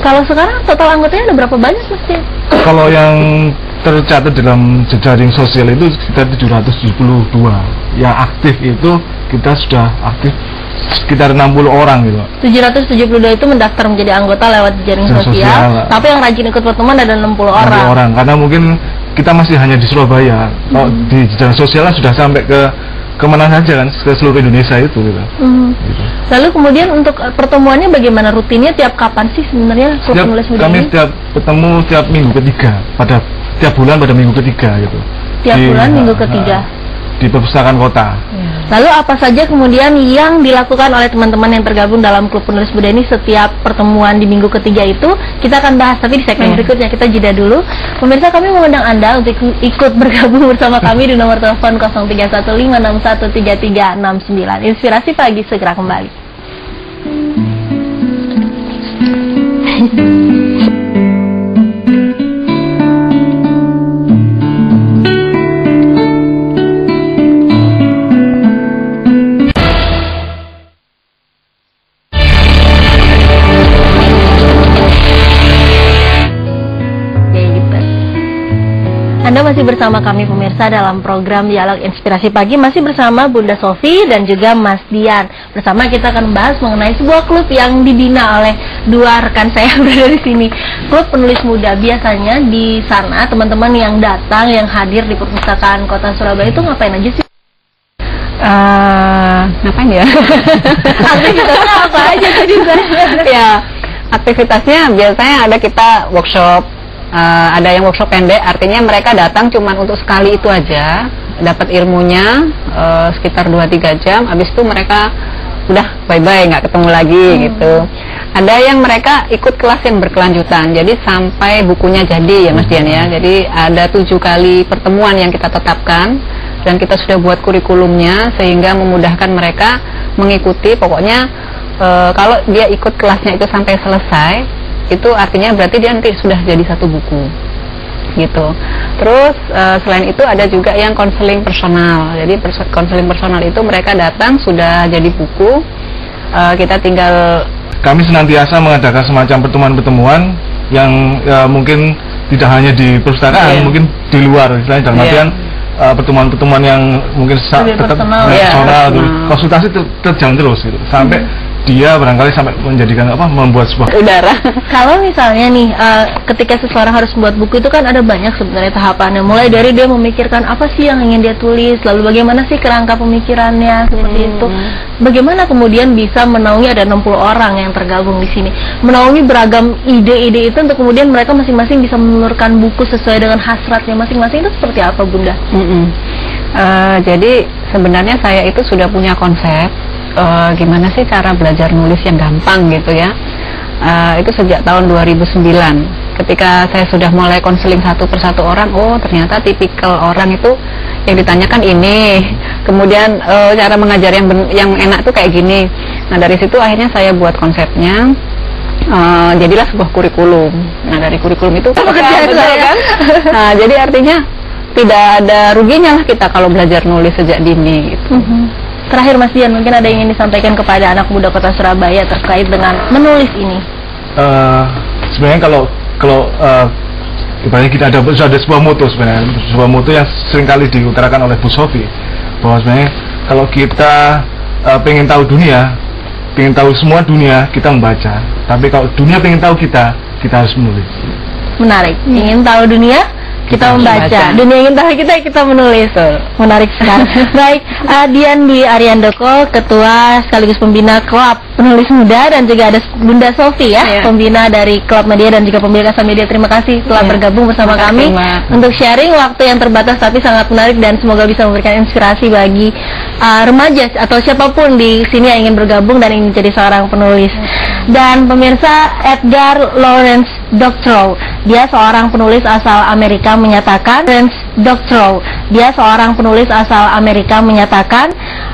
Kalau sekarang total anggotanya ada berapa banyak Mas Dian? Kalau yang tercatat dalam jejaring sosial itu sekitar 772. Yang aktif itu kita sudah aktif sekitar 60 orang gitu. 772 itu mendaftar menjadi anggota lewat jejaring sosial, tapi yang rajin ikut pertemuan ada 60 orang. Karena mungkin kita masih hanya di Surabaya. Kalau di jejaring sosial sudah sampai ke kemana saja kan, ke seluruh Indonesia itu gitu. Gitu. Lalu kemudian untuk pertemuannya bagaimana, rutinnya tiap kapan sih sebenarnya Klub Penulis Muda kami ini? setiap bertemu tiap minggu ketiga, tiap bulan pada minggu ketiga gitu. Tiap bulan minggu ketiga di perpustakaan kota. Lalu apa saja kemudian yang dilakukan oleh teman-teman yang tergabung dalam Klub Penulis Muda ini setiap pertemuan di minggu ketiga itu? Kita akan bahas, tapi di segmen berikutnya. Kita jeda dulu. Pemirsa, kami mengundang Anda untuk ikut bergabung bersama kami di nomor telepon 0315613369. Inspirasi Pagi segera kembali. Anda masih bersama kami pemirsa dalam program Dialog Inspirasi Pagi, masih bersama Bunda Sofi dan juga Mas Dian. Bersama kita akan membahas mengenai sebuah klub yang dibina oleh dua rekan saya yang berada di sini. Klub Penulis Muda. Biasanya di sana teman-teman yang datang, yang hadir di perpustakaan Kota Surabaya itu ngapain aja sih? Ngapain ya? Aktivitasnya apa aja tadi saya? Ya, aktivitasnya biasanya ada kita workshop. Ada yang workshop pendek, artinya mereka datang cuman untuk sekali itu aja, dapat ilmunya sekitar 2-3 jam, habis itu mereka udah bye-bye, nggak ketemu lagi gitu. Ada yang mereka ikut kelas yang berkelanjutan, jadi sampai bukunya jadi ya Mas Dian ya. Jadi ada 7 kali pertemuan yang kita tetapkan dan kita sudah buat kurikulumnya sehingga memudahkan mereka mengikuti. Pokoknya kalau dia ikut kelasnya itu sampai selesai, itu artinya berarti dia nanti sudah jadi satu buku gitu. Terus selain itu ada juga yang konseling personal. Jadi konseling personal itu mereka datang sudah jadi buku, kita tinggal. Kami senantiasa mengadakan semacam pertemuan-pertemuan yang mungkin tidak hanya di perpustakaan, mungkin di luar, istilahnya dalam artian pertemuan-pertemuan yang mungkin tetap personal, konsultasi terjang terus gitu, sampai dia barangkali sampai menjadikan membuat sebuah udara. Kalau misalnya nih ketika seseorang harus membuat buku itu kan ada banyak sebenarnya tahapannya, mulai dari dia memikirkan apa sih yang ingin dia tulis, lalu bagaimana sih kerangka pemikirannya seperti itu. Bagaimana kemudian bisa menaungi, ada 60 orang yang tergabung di sini, menaungi beragam ide-ide itu untuk kemudian mereka masing-masing bisa menelurkan buku sesuai dengan hasratnya masing-masing. Itu seperti apa Bunda? Jadi sebenarnya saya itu sudah punya konsep gimana sih cara belajar nulis yang gampang gitu ya. Itu sejak tahun 2009 ketika saya sudah mulai konseling satu persatu orang. Oh ternyata tipikal orang itu yang ditanyakan ini, kemudian cara mengajar yang enak tuh kayak gini. Nah dari situ akhirnya saya buat konsepnya, jadilah sebuah kurikulum. Nah dari kurikulum itu kan? Nah jadi artinya tidak ada ruginya lah kita kalau belajar nulis sejak dini gitu. Terakhir Mas Dian, mungkin ada yang ingin disampaikan kepada anak muda Kota Surabaya terkait dengan menulis ini? Sebenarnya kalau ibaratnya kita ada sebuah moto, sebenarnya sebuah moto yang seringkali diutarakan oleh Bu Sofi, bahwa sebenarnya kalau kita pengen tahu dunia, pengen tahu semua dunia, kita membaca. Tapi kalau dunia pengen tahu kita harus menulis. Menarik. Ingin tahu dunia, kita membaca. Dunia ingin tahu kita menulis. Menarik sekali. Baik, Dian Dwi Ariandoko, Ketua sekaligus Pembina Klub Penulis Muda, dan juga ada Bunda Sofi ya, Pembina dari Klub Media dan juga Pembina Kasa Media. Terima kasih telah bergabung bersama kami untuk sharing, waktu yang terbatas tapi sangat menarik dan semoga bisa memberikan inspirasi bagi remaja atau siapapun di sini yang ingin bergabung dan ingin menjadi seorang penulis. Dan pemirsa, Edgar Lawrence Doctorow, dia seorang penulis asal Amerika, menyatakan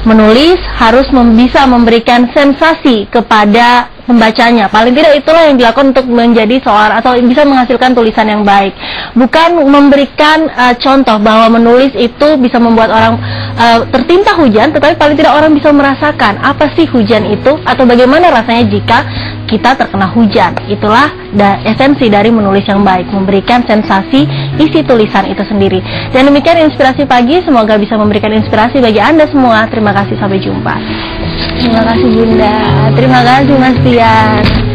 menulis harus bisa memberikan sensasi kepada pembacanya. Paling tidak itulah yang dilakukan untuk menjadi seorang atau bisa menghasilkan tulisan yang baik. Bukan memberikan contoh bahwa menulis itu bisa membuat orang tertimpa hujan, tetapi paling tidak orang bisa merasakan apa sih hujan itu, atau bagaimana rasanya jika kita terkena hujan. Itulah esensi dari menulis yang baik, memberikan sensasi isi tulisan itu sendiri. Dan demikian inspirasi pagi, semoga bisa memberikan inspirasi bagi Anda semua. Terima kasih, sampai jumpa. Terima kasih Bunda, terima kasih Mas Tian.